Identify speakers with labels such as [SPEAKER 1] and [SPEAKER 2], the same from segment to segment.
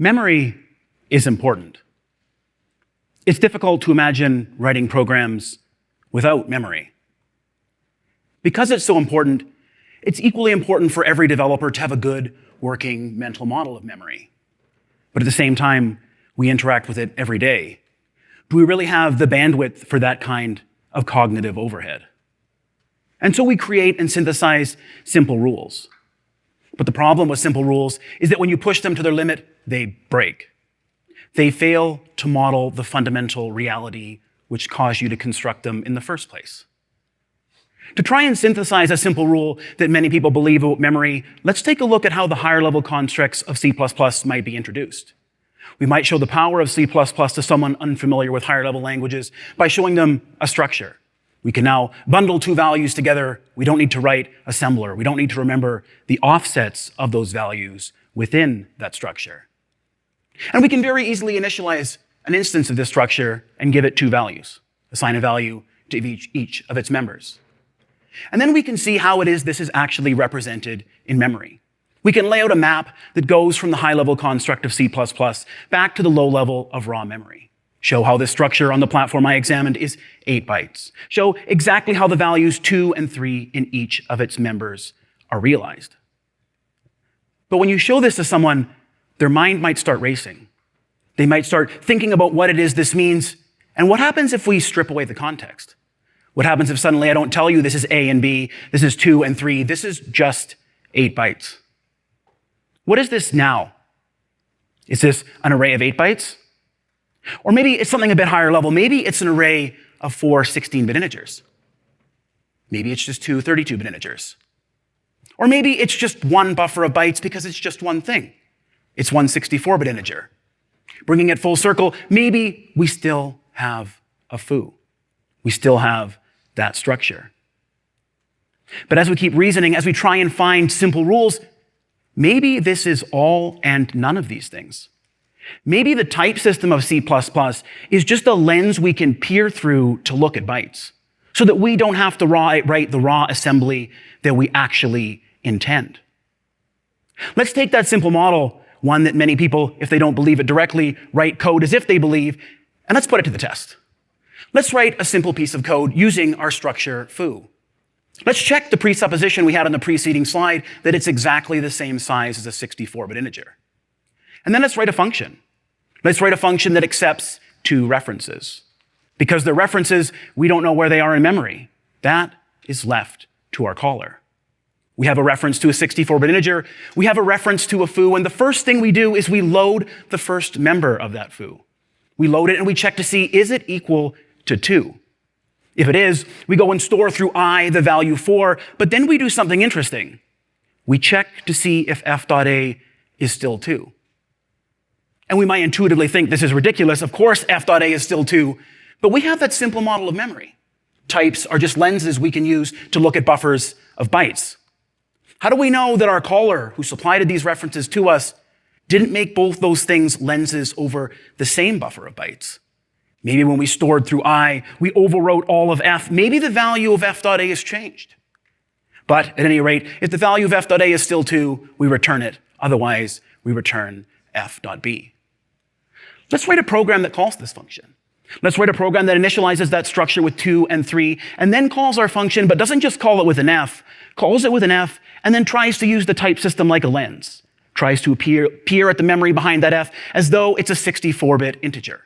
[SPEAKER 1] Memory is important. It's difficult to imagine writing programs without memory. Because it's so important, it's equally important for every developer to have a good working mental model of memory. But at the same time, we interact with it every day. Do we really have the bandwidth for that kind of cognitive overhead? And so we create and synthesize simple rules. But the problem with simple rules is that when you push them to their limit, they break. They fail to model the fundamental reality which caused you to construct them in the first place. To try and synthesize a simple rule that many people believe about memory, let's take a look at how the higher level constructs of C++ might be introduced. We might show the power of C++ to someone unfamiliar with higher level languages by showing them a structure. We can now bundle two values together. We don't need to write assembler. We don't need to remember the offsets of those values within that structure. And we can very easily initialize an instance of this structure and give it two values, assign a value to each of its members. And then we can see how it is this is actually represented in memory. We can lay out a map that goes from the high-level construct of C++ back to the low level of raw memory. Show how this structure on the platform I examined is 8 bytes. Show exactly how the values 2 and 3 in each of its members are realized. But when you show this to someone, their mind might start racing. They might start thinking about what it is this means, and what happens if we strip away the context? What happens if suddenly I don't tell you this is A and B, this is 2 and 3, this is just 8 bytes? What is this now? Is this an array of 8 bytes? Or maybe it's something a bit higher level. Maybe it's an array of 4 16-bit integers. Maybe it's just 2 32-bit integers. Or maybe it's just one buffer of bytes because it's just one thing. It's one 64-bit integer. Bringing it full circle, maybe we still have a foo. We still have that structure. But as we keep reasoning, as we try and find simple rules, maybe this is all and none of these things. Maybe the type system of C++ is just a lens we can peer through to look at bytes, so that we don't have to write the raw assembly that we actually intend. Let's take that simple model, one that many people, if they don't believe it directly, write code as if they believe, and let's put it to the test. Let's write a simple piece of code using our structure foo. Let's check the presupposition we had on the preceding slide that it's exactly the same size as a 64-bit integer. And then let's write a function. Let's write a function that accepts two references. Because they're references, we don't know where they are in memory. That is left to our caller. We have a reference to a 64-bit integer. We have a reference to a foo, and the first thing we do is we load the first member of that foo. We load it and we check to see, is it equal to 2? If it is, we go and store through I the value 4, but then we do something interesting. We check to see if f.a is still 2. And we might intuitively think this is ridiculous. Of course, f.a is still 2, but we have that simple model of memory. Types are just lenses we can use to look at buffers of bytes. How do we know that our caller, who supplied these references to us, didn't make both those things lenses over the same buffer of bytes? Maybe when we stored through I, we overwrote all of f. Maybe the value of f.a is changed. But at any rate, if the value of f.a is still 2, we return it. Otherwise, we return f.b. Let's write a program that calls this function. Let's write a program that initializes that structure with 2 and 3, and then calls our function, but doesn't just call it with an f, calls it with an f, and then tries to use the type system like a lens. Tries to peer at the memory behind that f as though it's a 64-bit integer.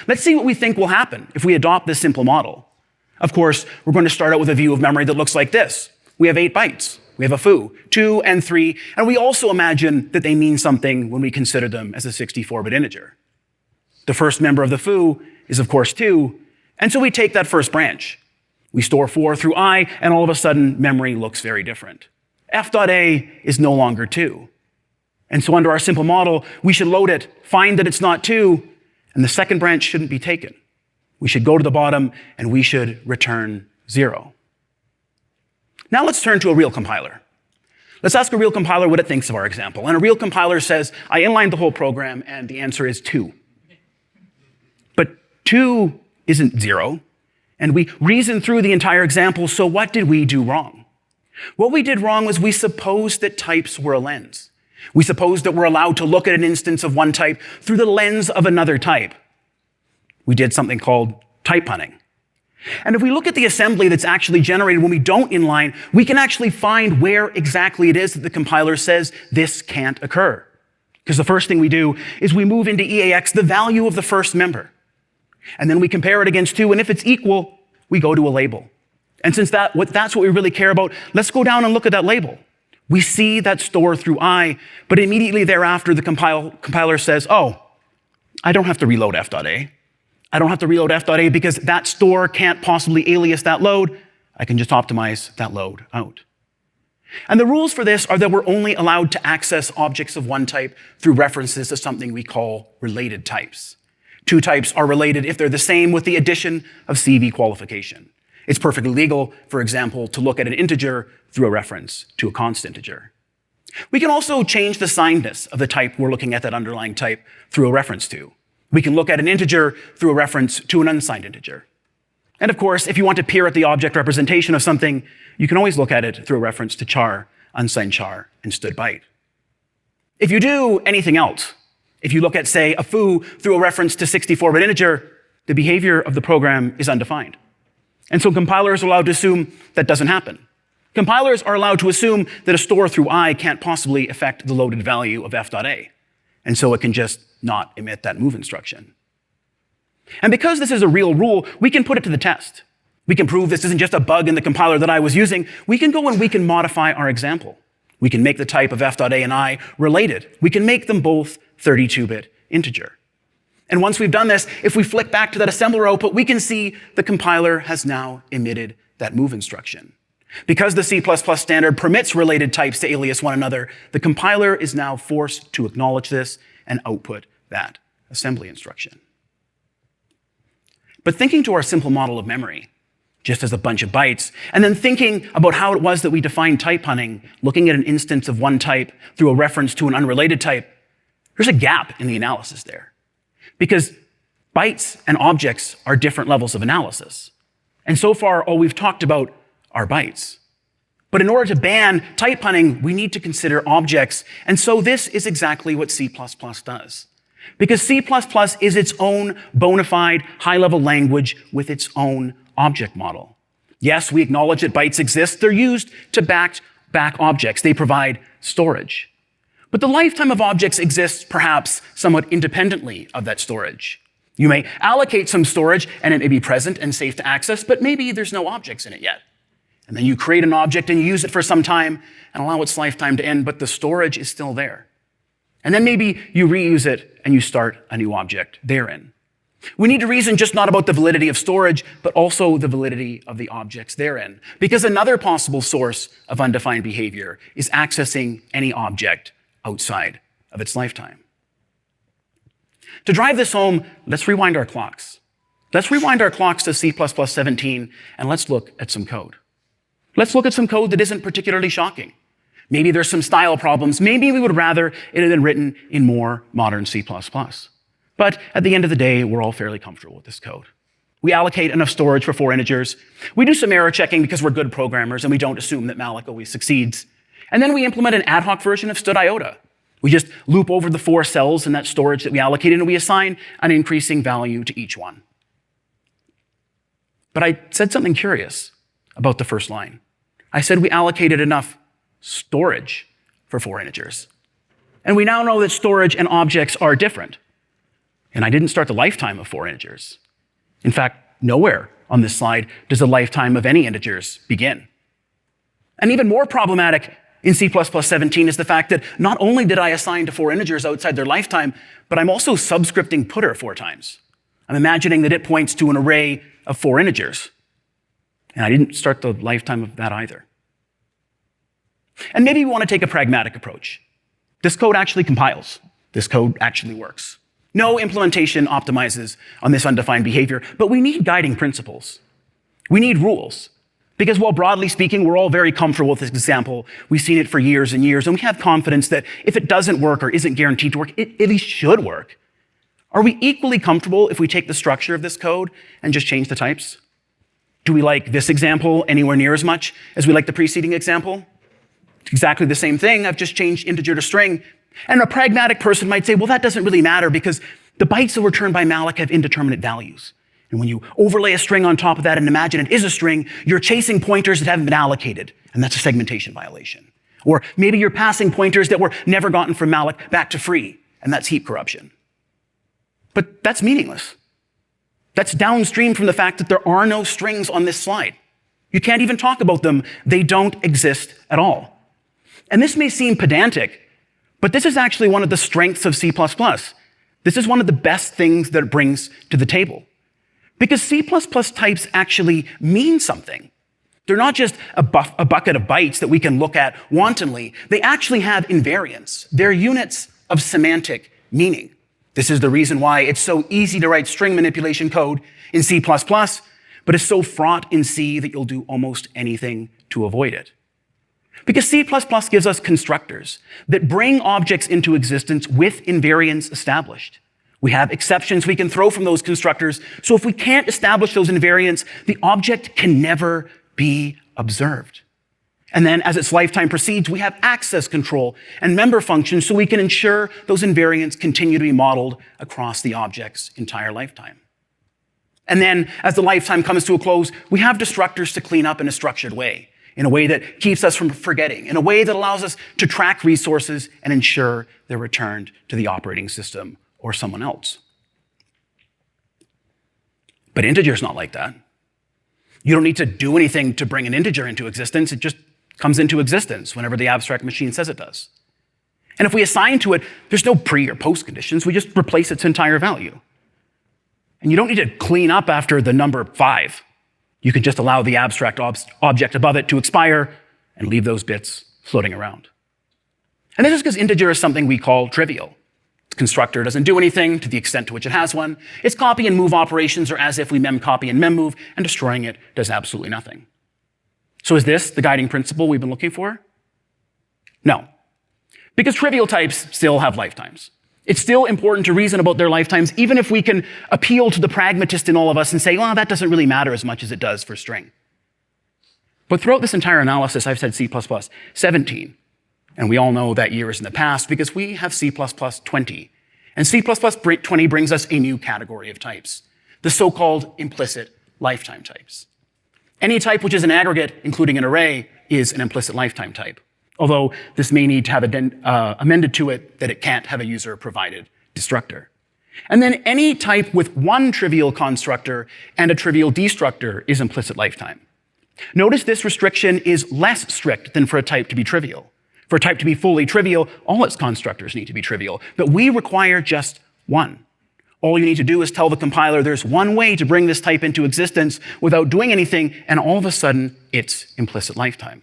[SPEAKER 1] Let's see what we think will happen if we adopt this simple model. Of course, we're going to start out with a view of memory that looks like this. We have 8 bytes. We have a foo, 2 and 3, and we also imagine that they mean something when we consider them as a 64-bit integer. The first member of the foo is, of course, 2, and so we take that first branch. We store 4 through I, and all of a sudden, memory looks very different. f.a is no longer 2. And so under our simple model, we should load it, find that it's not 2, and the second branch shouldn't be taken. We should go to the bottom, and we should return 0. Now let's turn to a real compiler. Let's ask a real compiler what it thinks of our example. And a real compiler says, I inlined the whole program, and the answer is 2. But 2 isn't 0, and we reasoned through the entire example, so what did we do wrong? What we did wrong was we supposed that types were a lens. We suppose that we're allowed to look at an instance of one type through the lens of another type. We did something called type punning. And if we look at the assembly that's actually generated when we don't inline, we can actually find where exactly it is that the compiler says this can't occur. Because the first thing we do is we move into EAX the value of the first member. And then we compare it against 2, and if it's equal, we go to a label. And since that's what we really care about, let's go down and look at that label. We see that store through I, but immediately thereafter the compiler says, oh, I don't have to reload f.a. I don't have to reload f.a because that store can't possibly alias that load. I can just optimize that load out. And the rules for this are that we're only allowed to access objects of one type through references to something we call related types. 2 types are related if they're the same with the addition of CV qualification. It's perfectly legal, for example, to look at an integer through a reference to a const integer. We can also change the signedness of the type we're looking at that underlying type through a reference to. We can look at an integer through a reference to an unsigned integer. And of course, if you want to peer at the object representation of something, you can always look at it through a reference to char, unsigned char, and stood byte. If you do anything else, if you look at, say, a foo through a reference to 64-bit integer, the behavior of the program is undefined. And so compilers are allowed to assume that doesn't happen. Compilers are allowed to assume that a store through I can't possibly affect the loaded value of f.a. And so it can just not emit that move instruction. And because this is a real rule, we can put it to the test. We can prove this isn't just a bug in the compiler that I was using. We can go and we can modify our example. We can make the type of f.a and I related. We can make them both 32-bit integer. And once we've done this, if we flick back to that assembler output, we can see the compiler has now emitted that move instruction. Because the C++ standard permits related types to alias one another, the compiler is now forced to acknowledge this and output that assembly instruction. But thinking to our simple model of memory, just as a bunch of bytes, and then thinking about how it was that we defined type punning, looking at an instance of one type through a reference to an unrelated type, there's a gap in the analysis there. Because bytes and objects are different levels of analysis. And so far, all we've talked about are bytes. But in order to ban type punning, we need to consider objects. And so this is exactly what C++ does. Because C++ is its own bona fide high-level language with its own object model. Yes, we acknowledge that bytes exist. They're used to back objects. They provide storage. But the lifetime of objects exists perhaps somewhat independently of that storage. You may allocate some storage and it may be present and safe to access, but maybe there's no objects in it yet. And then you create an object and you use it for some time and allow its lifetime to end, but the storage is still there. And then maybe you reuse it and you start a new object therein. We need to reason just not about the validity of storage, but also the validity of the objects therein. Because another possible source of undefined behavior is accessing any object outside of its lifetime. To drive this home, let's rewind our clocks. Let's rewind our clocks to C++ 17 and let's look at some code. Let's look at some code that isn't particularly shocking. Maybe there's some style problems. Maybe we would rather it had been written in more modern C++. But at the end of the day, we're all fairly comfortable with this code. We allocate enough storage for 4 integers. We do some error checking because we're good programmers and we don't assume that malloc always succeeds. And then we implement an ad hoc version of std iota. We just loop over the 4 cells in that storage that we allocated and we assign an increasing value to each one. But I said something curious about the first line. I said we allocated enough storage for 4 integers. And we now know that storage and objects are different. And I didn't start the lifetime of 4 integers. In fact, nowhere on this slide does the lifetime of any integers begin. And even more problematic in C++ 17 is the fact that not only did I assign to 4 integers outside their lifetime, but I'm also subscripting putter 4 times. I'm imagining that it points to an array of 4 integers. And I didn't start the lifetime of that either. And maybe we want to take a pragmatic approach. This code actually compiles. This code actually works. No implementation optimizes on this undefined behavior, but we need guiding principles. We need rules. Because while broadly speaking, we're all very comfortable with this example, we've seen it for years and years, and we have confidence that if it doesn't work or isn't guaranteed to work, it at least should work. Are we equally comfortable if we take the structure of this code and just change the types? Do we like this example anywhere near as much as we like the preceding example? It's exactly the same thing. I've just changed integer to string. And a pragmatic person might say, well, that doesn't really matter because the bytes that were returned by malloc have indeterminate values. And when you overlay a string on top of that and imagine it is a string, you're chasing pointers that haven't been allocated, and that's a segmentation violation. Or maybe you're passing pointers that were never gotten from malloc back to free, and that's heap corruption. But that's meaningless. That's downstream from the fact that there are no strings on this slide. You can't even talk about them. They don't exist at all. And this may seem pedantic, but this is actually one of the strengths of C++. This is one of the best things that it brings to the table. Because C++ types actually mean something. They're not just a bucket of bytes that we can look at wantonly. They actually have invariants. They're units of semantic meaning. This is the reason why it's so easy to write string manipulation code in C++, but it's so fraught in C that you'll do almost anything to avoid it. Because C++ gives us constructors that bring objects into existence with invariants established. We have exceptions we can throw from those constructors, so if we can't establish those invariants, the object can never be observed. And then as its lifetime proceeds, we have access control and member functions so we can ensure those invariants continue to be modeled across the object's entire lifetime. And then as the lifetime comes to a close, we have destructors to clean up in a structured way, in a way that keeps us from forgetting, in a way that allows us to track resources and ensure they're returned to the operating system or someone else. But integer's not like that. You don't need to do anything to bring an integer into existence. It just comes into existence whenever the abstract machine says it does. And if we assign to it, there's no pre or post conditions. We just replace its entire value. And you don't need to clean up after the number 5. You can just allow the abstract object above it to expire and leave those bits floating around. And this is because integer is something we call trivial. Its constructor doesn't do anything to the extent to which it has one. Its copy and move operations are as if we memcpy and memmove, and destroying it does absolutely nothing. So is this the guiding principle we've been looking for? No. Because trivial types still have lifetimes. It's still important to reason about their lifetimes, even if we can appeal to the pragmatist in all of us and say, well, that doesn't really matter as much as it does for string. But throughout this entire analysis, I've said C++ 17. And we all know that year is in the past because we have C++ 20. And C++ 20 brings us a new category of types, the so-called implicit lifetime types. Any type which is an aggregate, including an array, is an implicit lifetime type. Although this may need to have amended to it that it can't have a user-provided destructor. And then any type with one trivial constructor and a trivial destructor is implicit lifetime. Notice this restriction is less strict than for a type to be trivial. For a type to be fully trivial, all its constructors need to be trivial, but we require just one. All you need to do is tell the compiler there's one way to bring this type into existence without doing anything, and all of a sudden, it's implicit lifetime.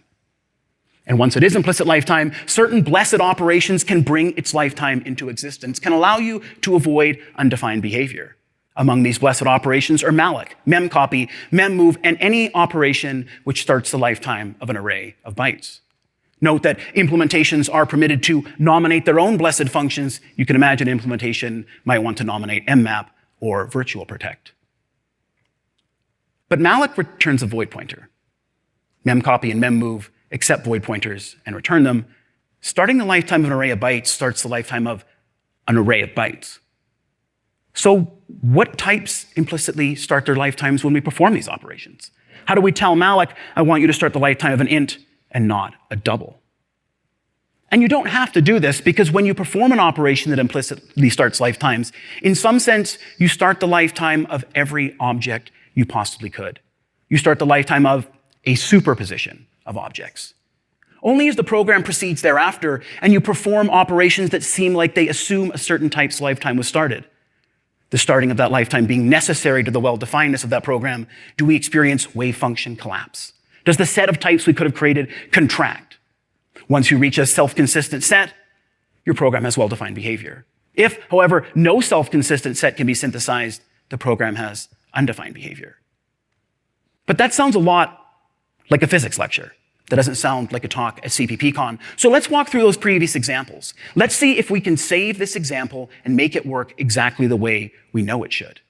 [SPEAKER 1] And once it is implicit lifetime, certain blessed operations can bring its lifetime into existence, can allow you to avoid undefined behavior. Among these blessed operations are malloc, memcpy, memmove, and any operation which starts the lifetime of an array of bytes. Note that implementations are permitted to nominate their own blessed functions. You can imagine an implementation might want to nominate mmap or virtual protect. But malloc returns a void pointer. Memcpy and memmove accept void pointers and return them. Starting the lifetime of an array of bytes starts the lifetime of an array of bytes. So what types implicitly start their lifetimes when we perform these operations? How do we tell malloc, I want you to start the lifetime of an int and not a double? And you don't have to do this because when you perform an operation that implicitly starts lifetimes, in some sense, you start the lifetime of every object you possibly could. You start the lifetime of a superposition of objects. Only as the program proceeds thereafter and you perform operations that seem like they assume a certain type's lifetime was started, the starting of that lifetime being necessary to the well-definedness of that program, do we experience wave function collapse. Does the set of types we could have created contract? Once you reach a self-consistent set, your program has well-defined behavior. If, however, no self-consistent set can be synthesized, the program has undefined behavior. But that sounds a lot like a physics lecture. That doesn't sound like a talk at CppCon. So let's walk through those previous examples. Let's see if we can save this example and make it work exactly the way we know it should.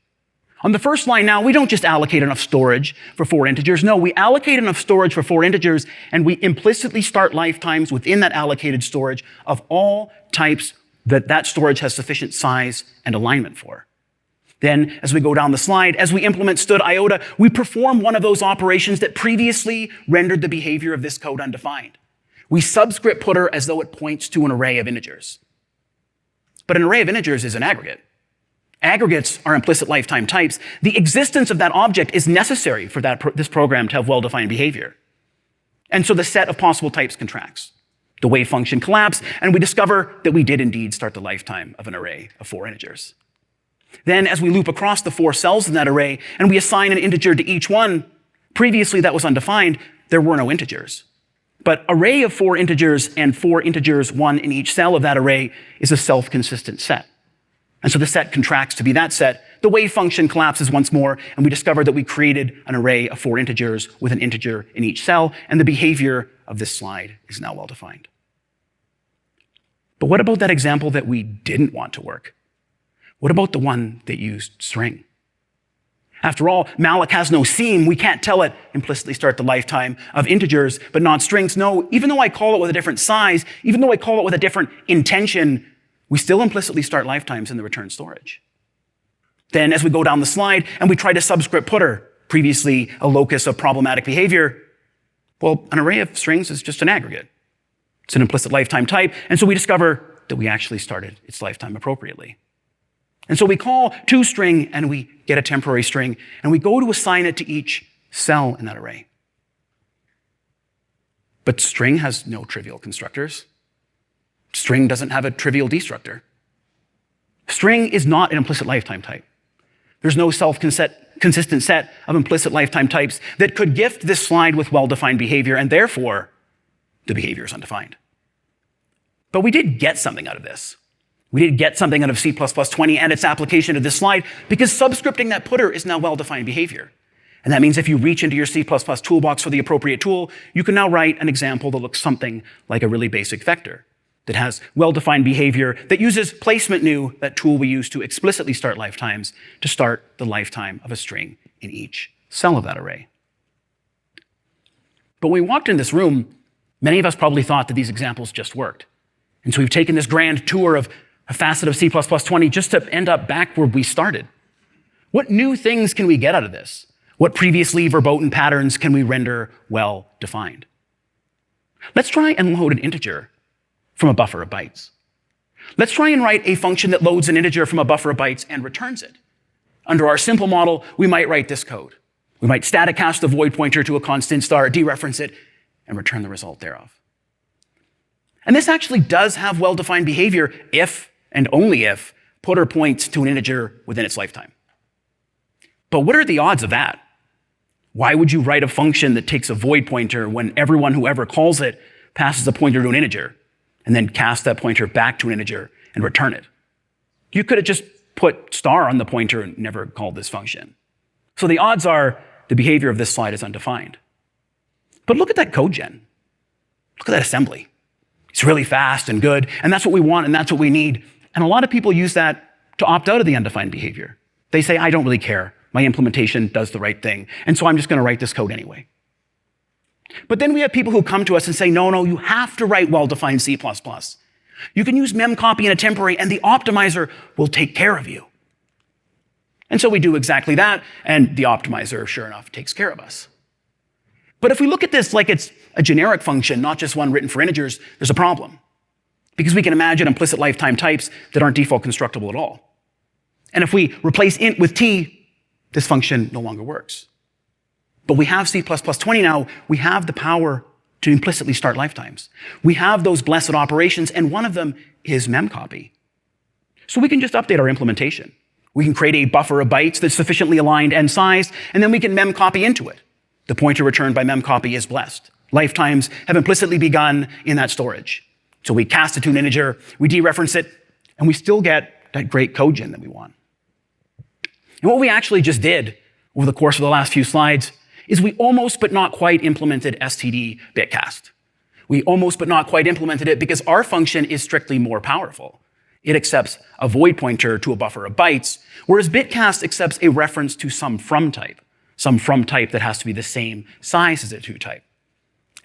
[SPEAKER 1] On the first line now, we don't just allocate enough storage for 4 integers. No, we allocate enough storage for 4 integers, and we implicitly start lifetimes within that allocated storage of all types that storage has sufficient size and alignment for. Then, as we go down the slide, as we implement std iota, we perform one of those operations that previously rendered the behavior of this code undefined. We subscript putter as though it points to an array of integers. But an array of integers is an aggregate. Aggregates are implicit lifetime types. The existence of that object is necessary for this program to have well-defined behavior. And so the set of possible types contracts. The wave function collapses, and we discover that we did indeed start the lifetime of an array of 4 integers. Then, as we loop across the 4 cells in that array, and we assign an integer to each one, previously that was undefined, there were no integers. But array of 4 integers and 4 integers, 1 in each cell of that array, is a self-consistent set. And so the set contracts to be that set. The wave function collapses once more, and we discover that we created an array of 4 integers with an integer in each cell, and the behavior of this slide is now well-defined. But what about that example that we didn't want to work? What about the one that used string? After all, malloc has no seam. We can't tell it implicitly start the lifetime of integers, but not strings. No, even though I call it with a different size, even though I call it with a different intention, we still implicitly start lifetimes in the return storage. Then, as we go down the slide and we try to subscript putter, previously a locus of problematic behavior, well, an array of strings is just an aggregate. It's an implicit lifetime type, and so we discover that we actually started its lifetime appropriately. And so we call toString and we get a temporary string, and we go to assign it to each cell in that array. But string has no trivial constructors. String doesn't have a trivial destructor. String is not an implicit lifetime type. There's no self-consistent set of implicit lifetime types that could gift this slide with well-defined behavior, and therefore, the behavior is undefined. But we did get something out of this. We did get something out of C++20 and its application to this slide, because subscripting that putter is now well-defined behavior. And that means if you reach into your C++ toolbox for the appropriate tool, you can now write an example that looks something like a really basic vector that has well-defined behavior that uses placement new, that tool we use to explicitly start lifetimes, to start the lifetime of a string in each cell of that array. But when we walked in this room, many of us probably thought that these examples just worked. And so we've taken this grand tour of a facet of C++20 just to end up back where we started. What new things can we get out of this? What previously verboten patterns can we render well-defined? Let's try and load an integer from a buffer of bytes. Let's try and write a function that loads an integer from a buffer of bytes and returns it. Under our simple model, we might write this code. We might static hash the void pointer to a constant star, dereference it, and return the result thereof. And this actually does have well-defined behavior if and only if putter points to an integer within its lifetime. But what are the odds of that? Why would you write a function that takes a void pointer when everyone who ever calls it passes a pointer to an integer and then casts that pointer back to an integer and return it? You could have just put star on the pointer and never called this function. So the odds are the behavior of this slide is undefined. But look at that code gen. Look at that assembly. It's really fast and good, and that's what we want and that's what we need. And a lot of people use that to opt out of the undefined behavior. They say, I don't really care. My implementation does the right thing, and so I'm just going to write this code anyway. But then we have people who come to us and say, no, you have to write well-defined C++. You can use memcpy in a temporary, and the optimizer will take care of you. And so we do exactly that, and the optimizer, sure enough, takes care of us. But if we look at this like it's a generic function, not just one written for integers, there's a problem. Because we can imagine implicit lifetime types that aren't default constructible at all. And if we replace int with t, this function no longer works. But we have C++20 now. We have the power to implicitly start lifetimes. We have those blessed operations, and one of them is memcpy. So we can just update our implementation. We can create a buffer of bytes that's sufficiently aligned and sized, and then we can memcpy into it. The pointer returned by memcpy is blessed. Lifetimes have implicitly begun in that storage. So we cast it to an integer, we dereference it, and we still get that great code gen that we want. And what we actually just did over the course of the last few slides is we almost but not quite implemented std bitcast. We almost but not quite implemented it because our function is strictly more powerful. It accepts a void pointer to a buffer of bytes, whereas bitcast accepts a reference to some from type that has to be the same size as a to type.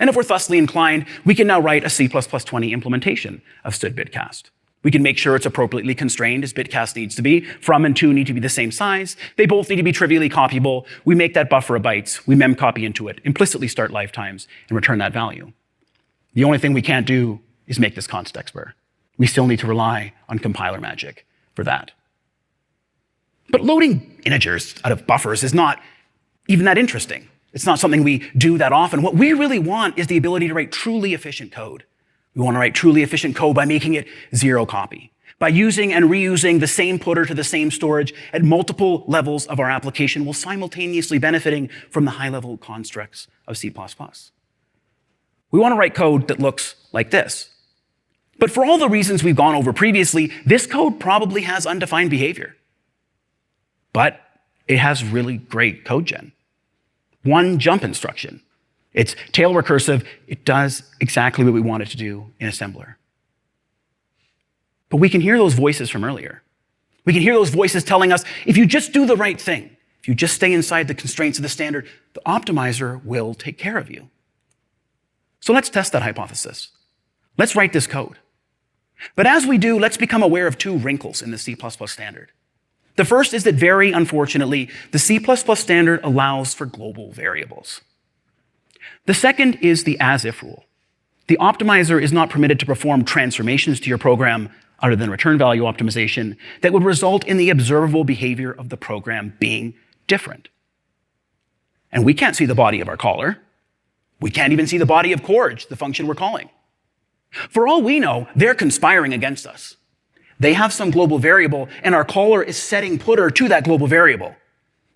[SPEAKER 1] And if we're thusly inclined, we can now write a C++20 implementation of std bitcast. We can make sure it's appropriately constrained as bitcast needs to be. From and to need to be the same size. They both need to be trivially copyable. We make that buffer of bytes, we memcpy into it, implicitly start lifetimes, and return that value. The only thing we can't do is make this const expr. We still need to rely on compiler magic for that. But loading integers out of buffers is not even that interesting. It's not something we do that often. What we really want is the ability to write truly efficient code. We want to write truly efficient code by making it zero copy, by using and reusing the same putter to the same storage at multiple levels of our application while simultaneously benefiting from the high-level constructs of C++. We want to write code that looks like this. But for all the reasons we've gone over previously, this code probably has undefined behavior. But it has really great code gen. One jump instruction. It's tail recursive. It does exactly what we want it to do in assembler. But we can hear those voices from earlier. We can hear those voices telling us, if you just do the right thing, if you just stay inside the constraints of the standard, the optimizer will take care of you. So let's test that hypothesis. Let's write this code. But as we do, let's become aware of two wrinkles in the C++ standard. The first is that very unfortunately, the C++ standard allows for global variables. The second is the as-if rule. The optimizer is not permitted to perform transformations to your program other than return value optimization that would result in the observable behavior of the program being different. And we can't see the body of our caller. We can't even see the body of Corge, the function we're calling. For all we know, they're conspiring against us. They have some global variable, and our caller is setting putter to that global variable.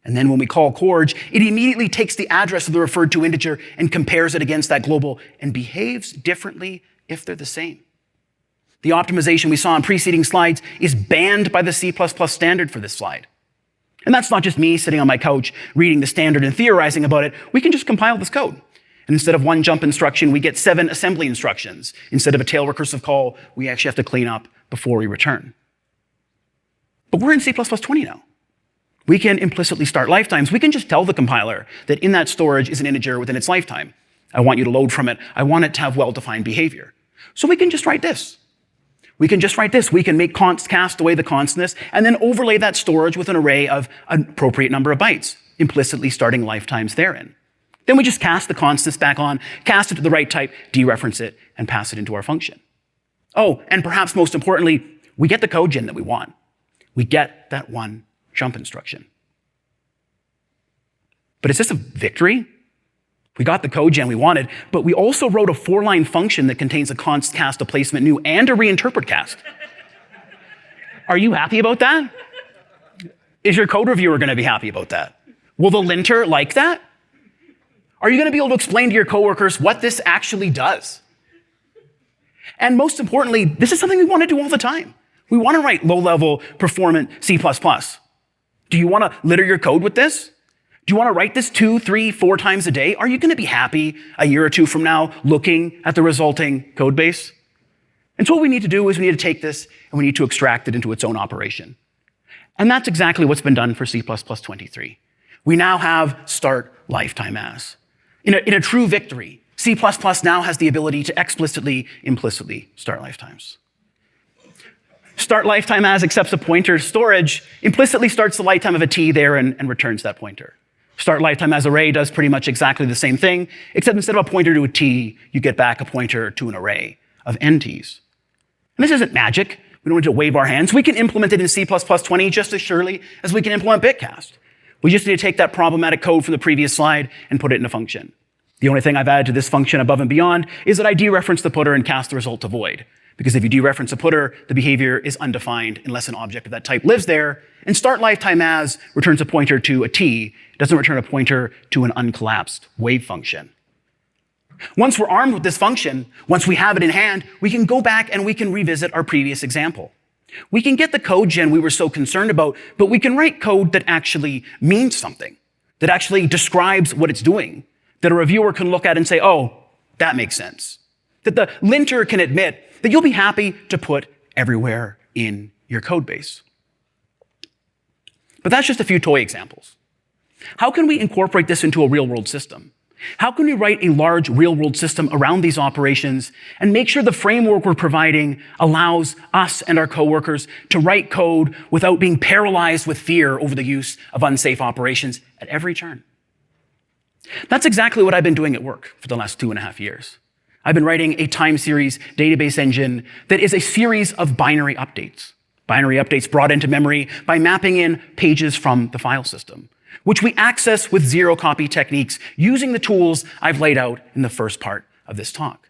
[SPEAKER 1] And then when we call Corge, it immediately takes the address of the referred to integer and compares it against that global and behaves differently if they're the same. The optimization we saw in preceding slides is banned by the C++ standard for this slide. And that's not just me sitting on my couch reading the standard and theorizing about it. We can just compile this code. And instead of one jump instruction, we get 7 assembly instructions. Instead of a tail recursive call, we actually have to clean up before we return. But we're in C++20 now. We can implicitly start lifetimes. We can just tell the compiler that in that storage is an integer within its lifetime. I want you to load from it. I want it to have well-defined behavior. So we can just write this. We can just write this. We can make const cast away the constness and then overlay that storage with an array of an appropriate number of bytes, implicitly starting lifetimes therein. Then we just cast the constness back on, cast it to the right type, dereference it, and pass it into our function. Oh, and perhaps most importantly, we get the code gen that we want. We get that one jump instruction. But is this a victory? We got the code gen we wanted, but we also wrote a 4-line function that contains a const cast, a placement new, and a reinterpret cast. Are you happy about that? Is your code reviewer going to be happy about that? Will the linter like that? Are you going to be able to explain to your coworkers what this actually does? And most importantly, this is something we want to do all the time. We want to write low-level, performant C++. Do you want to litter your code with this? Do you want to write this 2, 3, 4 times a day? Are you going to be happy a year or two from now looking at the resulting code base? And so what we need to do is we need to take this and we need to extract it into its own operation. And that's exactly what's been done for C++23. We now have start lifetime as. In a true victory, C++ now has the ability to explicitly, implicitly start lifetimes. Start lifetime as accepts a pointer storage, implicitly starts the lifetime of a t there and returns that pointer. Start lifetime as array does pretty much exactly the same thing, except instead of a pointer to a t, you get back a pointer to an array of nt's. And this isn't magic. We don't need to wave our hands. We can implement it in C++20 just as surely as we can implement bitcast. We just need to take that problematic code from the previous slide and put it in a function. The only thing I've added to this function above and beyond is that I dereference the putter and cast the result to void. Because if you dereference a putter, the behavior is undefined unless an object of that type lives there. And start lifetime as returns a pointer to a t. It doesn't return a pointer to an uncollapsed wave function. Once we're armed with this function, once we have it in hand, we can go back and we can revisit our previous example. We can get the code gen we were so concerned about, but we can write code that actually means something, that actually describes what it's doing, that a reviewer can look at and say, oh, that makes sense. That the linter can admit that you'll be happy to put everywhere in your code base. But that's just a few toy examples. How can we incorporate this into a real-world system? How can we write a large real-world system around these operations and make sure the framework we're providing allows us and our coworkers to write code without being paralyzed with fear over the use of unsafe operations at every turn? That's exactly what I've been doing at work for the last 2.5 years. I've been writing a time series database engine that is a series of binary updates. Binary updates brought into memory by mapping in pages from the file system, which we access with zero-copy techniques using the tools I've laid out in the first part of this talk.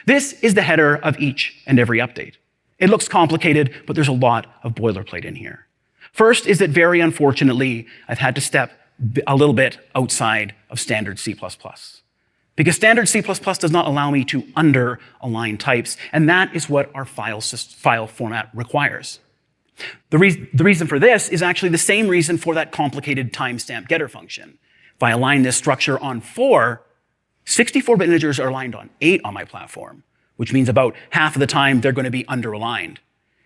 [SPEAKER 1] This is the header of each and every update. It looks complicated, but there's a lot of boilerplate in here. First is that very unfortunately, I've had to step a little bit outside of standard C++. Because standard C++ does not allow me to under-align types, and that is what our file format requires. The reason for this is actually the same reason for that complicated timestamp getter function. If I align this structure on 4, 64-bit integers are aligned on 8 on my platform, which means about half of the time they're going to be under-aligned.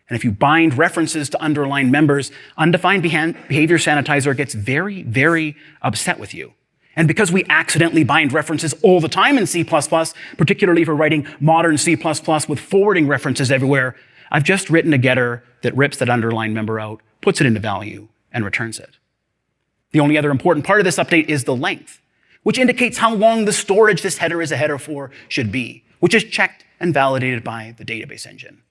[SPEAKER 1] And if you bind references to underlined members, undefined behavior sanitizer gets very, very upset with you. And because we accidentally bind references all the time in C++, particularly if we're writing modern C++ with forwarding references everywhere, I've just written a getter that rips that underlined member out, puts it into value, and returns it. The only other important part of this update is the length, which indicates how long the storage this header is a header for should be, which is checked and validated by the database engine,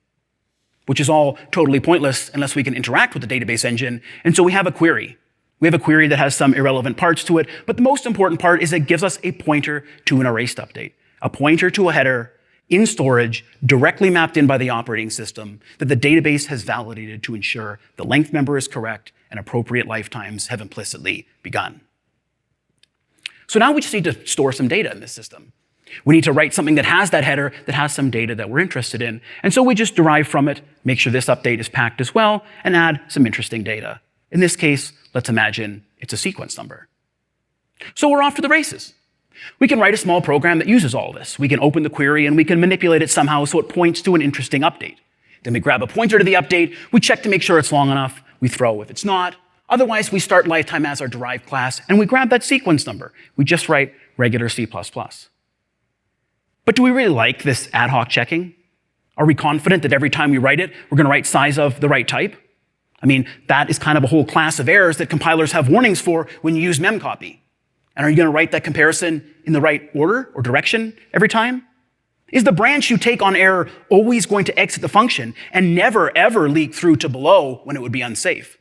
[SPEAKER 1] which is all totally pointless unless we can interact with the database engine. And so we have a query. We have a query that has some irrelevant parts to it, but the most important part is it gives us a pointer to an erased update, a pointer to a header in storage, directly mapped in by the operating system that the database has validated to ensure the length member is correct and appropriate lifetimes have implicitly begun. So now we just need to store some data in this system. We need to write something that has that header, that has some data that we're interested in. And so we just derive from it, make sure this update is packed as well, and add some interesting data. In this case, let's imagine it's a sequence number. So we're off to the races. We can write a small program that uses all this. We can open the query and we can manipulate it somehow so it points to an interesting update. Then we grab a pointer to the update, we check to make sure it's long enough, we throw if it's not. Otherwise, we start lifetime as our derived class and we grab that sequence number. We just write regular C++. But do we really like this ad hoc checking? Are we confident that every time we write it, we're going to write size of the right type? I mean, that is kind of a whole class of errors that compilers have warnings for when you use memcpy. And are you going to write that comparison in the right order or direction every time? Is the branch you take on error always going to exit the function and never, ever leak through to below when it would be unsafe?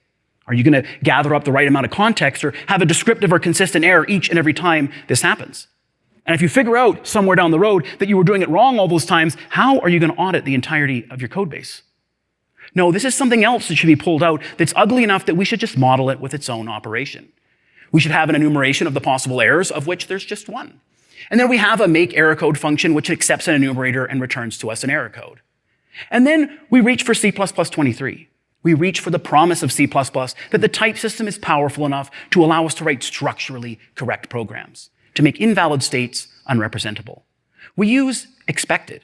[SPEAKER 1] Are you going to gather up the right amount of context or have a descriptive or consistent error each and every time this happens? And if you figure out somewhere down the road that you were doing it wrong all those times, how are you going to audit the entirety of your code base? No, this is something else that should be pulled out that's ugly enough that we should just model it with its own operation. We should have an enumeration of the possible errors, of which there's just one. And then we have a make error code function which accepts an enumerator and returns to us an error code. And then we reach for C++23. We reach for the promise of C++ that the type system is powerful enough to allow us to write structurally correct programs, to make invalid states unrepresentable. We use expected.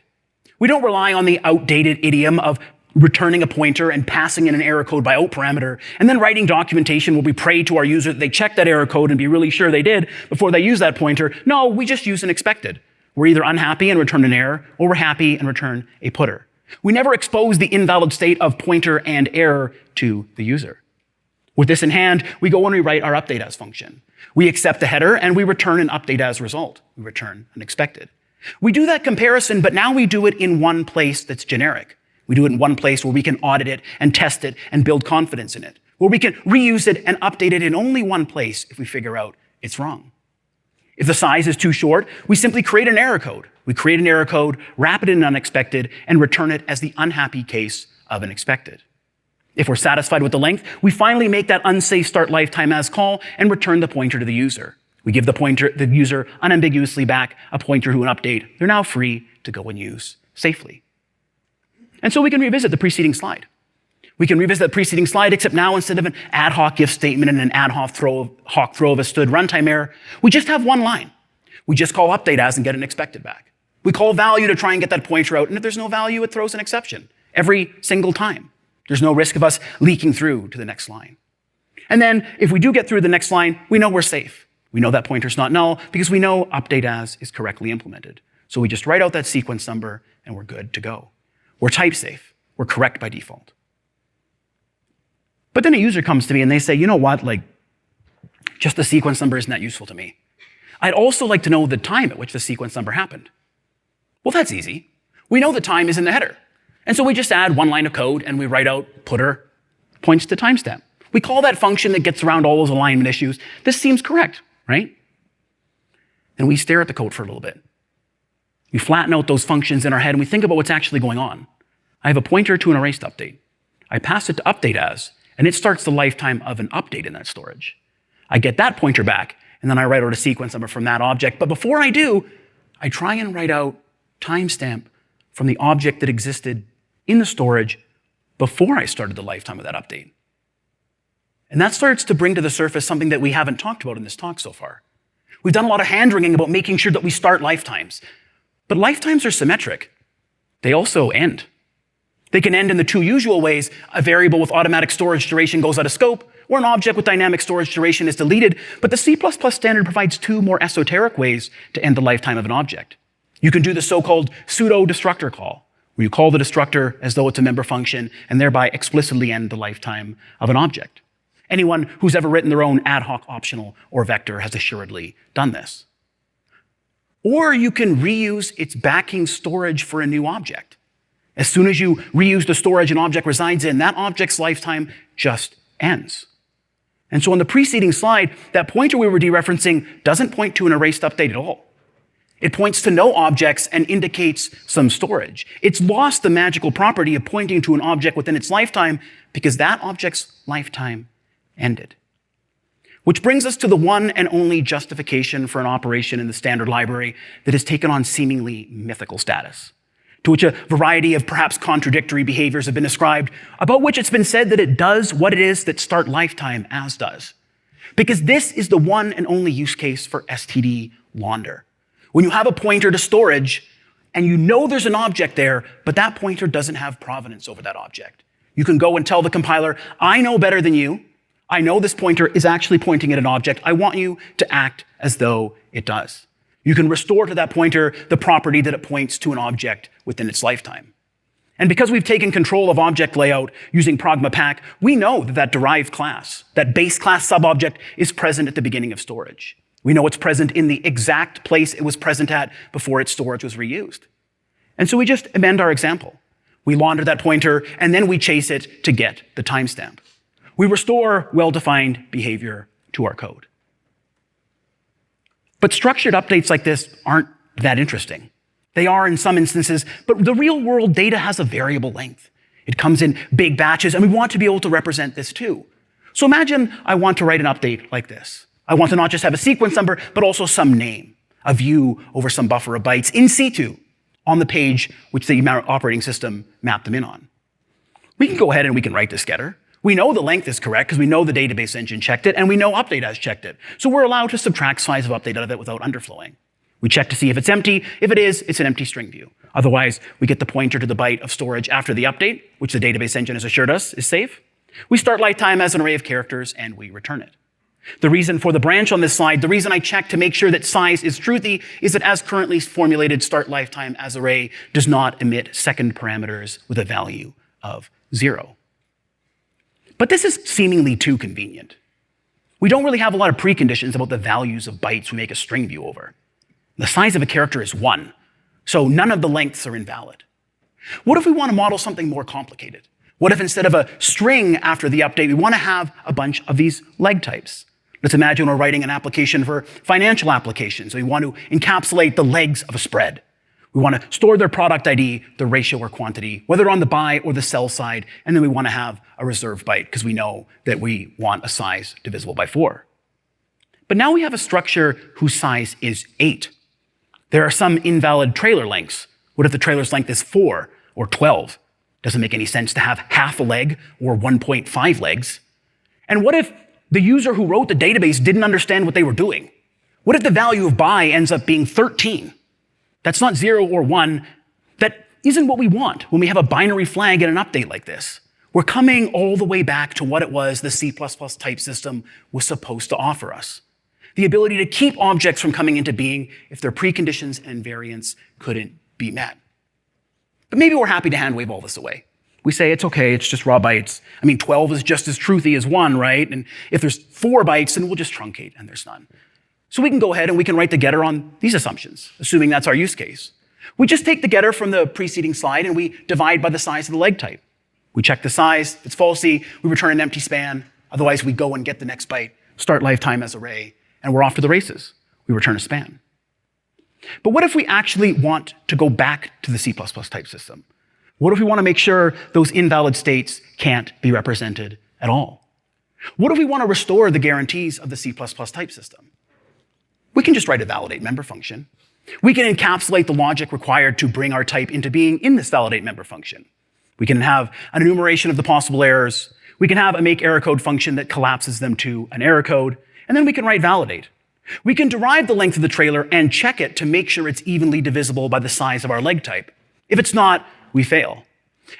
[SPEAKER 1] We don't rely on the outdated idiom of returning a pointer and passing in an error code by out parameter, and then writing documentation where we pray to our user that they check that error code and be really sure they did before they use that pointer. No, we just use an expected. We're either unhappy and return an error, or we're happy and return a putter. We never expose the invalid state of pointer and error to the user. With this in hand, we go and we write our update as function. We accept the header and we return an update as result. We return an expected. We do that comparison, but now we do it in one place that's generic. We do it in one place where we can audit it and test it and build confidence in it, where we can reuse it and update it in only one place if we figure out it's wrong. If the size is too short, we simply create an error code. We create an error code, wrap it in unexpected, and return it as the unhappy case of an expected. If we're satisfied with the length, we finally make that unsafe start lifetime as call and return the pointer to the user. We give the user unambiguously back a pointer to an update. They're now free to go and use safely. And so we can revisit the preceding slide. We can revisit the preceding slide, except now instead of an ad hoc if statement and an ad hoc throw of a stood runtime error, we just have one line. We just call update as and get an expected back. We call value to try and get that pointer out, and if there's no value, it throws an exception every single time. There's no risk of us leaking through to the next line. And then if we do get through the next line, we know we're safe. We know that pointer's not null because we know update as is correctly implemented. So we just write out that sequence number and we're good to go. We're type safe. We're correct by default. But then a user comes to me and they say, you know what, just the sequence number isn't that useful to me. I'd also like to know the time at which the sequence number happened. Well, that's easy. We know the time is in the header. And so we just add one line of code and we write out putter points to timestamp. We call that function that gets around all those alignment issues. This seems correct, right? And we stare at the code for a little bit. We flatten out those functions in our head and we think about what's actually going on. I have a pointer to an erased update. I pass it to update as, and it starts the lifetime of an update in that storage. I get that pointer back, and then I write out a sequence number from that object. But before I do, I try and write out timestamp from the object that existed in the storage before I started the lifetime of that update. And that starts to bring to the surface something that we haven't talked about in this talk so far. We've done a lot of hand-wringing about making sure that we start lifetimes. But lifetimes are symmetric. They also end. They can end in the two usual ways. A variable with automatic storage duration goes out of scope, or an object with dynamic storage duration is deleted. But the C++ standard provides two more esoteric ways to end the lifetime of an object. You can do the so-called pseudo-destructor call, where you call the destructor as though it's a member function and thereby explicitly end the lifetime of an object. Anyone who's ever written their own ad hoc optional or vector has assuredly done this. Or you can reuse its backing storage for a new object. As soon as you reuse the storage an object resides in, that object's lifetime just ends. And so on the preceding slide, that pointer we were dereferencing doesn't point to an erased update at all. It points to no objects and indicates some storage. It's lost the magical property of pointing to an object within its lifetime because that object's lifetime ended. Which brings us to the one and only justification for an operation in the standard library that has taken on seemingly mythical status, to which a variety of perhaps contradictory behaviors have been ascribed, about which it's been said that it does what it is that start lifetime as does. Because this is the one and only use case for std Launder. When you have a pointer to storage, and you know there's an object there, but that pointer doesn't have provenance over that object. You can go and tell the compiler, I know better than you. I know this pointer is actually pointing at an object. I want you to act as though it does. You can restore to that pointer the property that it points to an object within its lifetime. And because we've taken control of object layout using pragma-pack, we know that that derived class, that base class subobject, is present at the beginning of storage. We know it's present in the exact place it was present at before its storage was reused. And so we just amend our example. We launder that pointer, and then we chase it to get the timestamp. We restore well-defined behavior to our code. But structured updates like this aren't that interesting. They are in some instances, but the real-world data has a variable length. It comes in big batches, and we want to be able to represent this too. So imagine I want to write an update like this. I want to not just have a sequence number, but also some name, a view over some buffer of bytes in situ on the page which the operating system mapped them in on. We can go ahead and we can write this getter. We know the length is correct because we know the database engine checked it, and we know update has checked it. So we're allowed to subtract size of update out of it without underflowing. We check to see if it's empty. If it is, it's an empty string view. Otherwise, we get the pointer to the byte of storage after the update, which the database engine has assured us is safe. We start lifetime as an array of characters, and we return it. The reason for the branch on this slide, the reason I check to make sure that size is truthy, is that as currently formulated, start lifetime as array does not emit second parameters with a value of 0. But this is seemingly too convenient. We don't really have a lot of preconditions about the values of bytes we make a string view over. The size of a character is 1, so none of the lengths are invalid. What if we want to model something more complicated? What if instead of a string after the update, we want to have a bunch of these leg types? Let's imagine we're writing an application for financial applications. We want to encapsulate the legs of a spread. We want to store their product ID, the ratio or quantity, whether on the buy or the sell side, and then we want to have a reserve byte because we know that we want a size divisible by 4. But now we have a structure whose size is 8. There are some invalid trailer lengths. What if the trailer's length is 4 or 12? Doesn't make any sense to have half a leg or 1.5 legs. And what if the user who wrote the database didn't understand what they were doing? What if the value of buy ends up being 13? That's not 0 or 1. That isn't what we want when we have a binary flag in an update like this, We're coming all the way back to what it was the C++ type system was supposed to offer us. The ability to keep objects from coming into being if their preconditions and invariants couldn't be met. But maybe we're happy to hand-wave all this away. We say, it's okay, it's just raw bytes. I mean, 12 is just as truthy as 1, right? And if there's 4 bytes, then we'll just truncate, and there's none. So we can go ahead and we can write the getter on these assumptions, assuming that's our use case. We just take the getter from the preceding slide and we divide by the size of the leg type. We check the size. If it's falsy, we return an empty span. Otherwise, we go and get the next byte, start lifetime as array, and we're off to the races. We return a span. But what if we actually want to go back to the C++ type system? What if we want to make sure those invalid states can't be represented at all? What if we want to restore the guarantees of the C++ type system? We can just write a validate member function. We can encapsulate the logic required to bring our type into being in this validate member function. We can have an enumeration of the possible errors. We can have a make error code function that collapses them to an error code. And then we can write validate. We can derive the length of the trailer and check it to make sure it's evenly divisible by the size of our leg type. If it's not, we fail.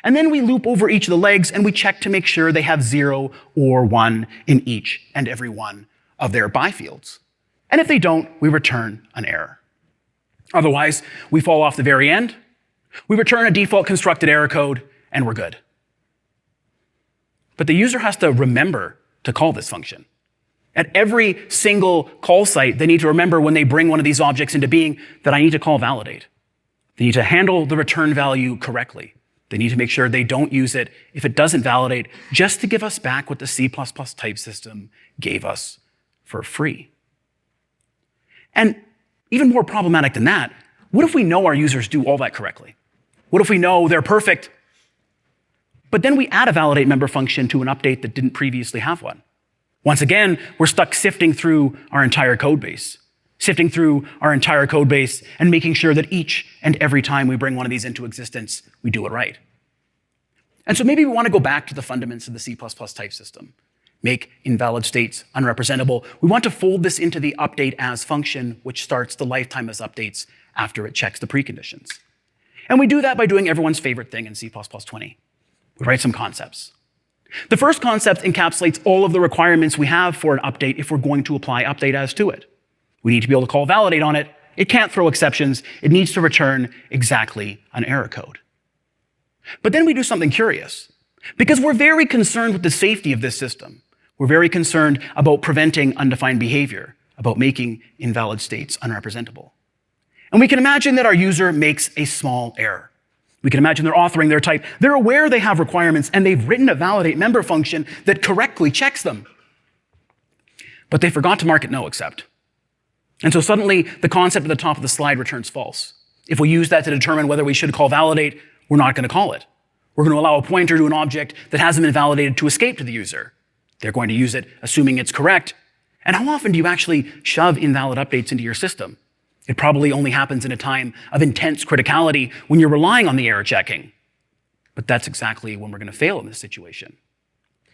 [SPEAKER 1] And then we loop over each of the legs and we check to make sure they have 0 or 1 in each and every one of their byfields. And if they don't, we return an error. Otherwise, we fall off the very end. We return a default constructed error code and we're good. But the user has to remember to call this function. At every single call site, they need to remember when they bring one of these objects into being that I need to call validate. They need to handle the return value correctly. They need to make sure they don't use it if it doesn't validate, just to give us back what the C++ type system gave us for free. And even more problematic than that, what if we know our users do all that correctly? What if we know they're perfect, but then we add a validate member function to an update that didn't previously have one? Once again, we're stuck sifting through our entire code base. And making sure that each and every time we bring one of these into existence, we do it right. And so maybe we want to go back to the fundamentals of the C++ type system. Make invalid states unrepresentable. We want to fold this into the update as function, which starts the lifetime as updates after it checks the preconditions. And we do that by doing everyone's favorite thing in C++ 20. We write some concepts. The first concept encapsulates all of the requirements we have for an update if we're going to apply update as to it. We need to be able to call validate on it. It can't throw exceptions. It needs to return exactly an error code. But then we do something curious. Because we're very concerned with the safety of this system. We're very concerned about preventing undefined behavior, about making invalid states unrepresentable. And we can imagine that our user makes a small error. We can imagine they're authoring their type. They're aware they have requirements, and they've written a validate member function that correctly checks them. But they forgot to mark it no except. And so suddenly, the concept at the top of the slide returns false. If we use that to determine whether we should call validate, we're not going to call it. We're going to allow a pointer to an object that hasn't been validated to escape to the user. They're going to use it assuming it's correct. And how often do you actually shove invalid updates into your system? It probably only happens in a time of intense criticality when you're relying on the error checking. But that's exactly when we're going to fail in this situation.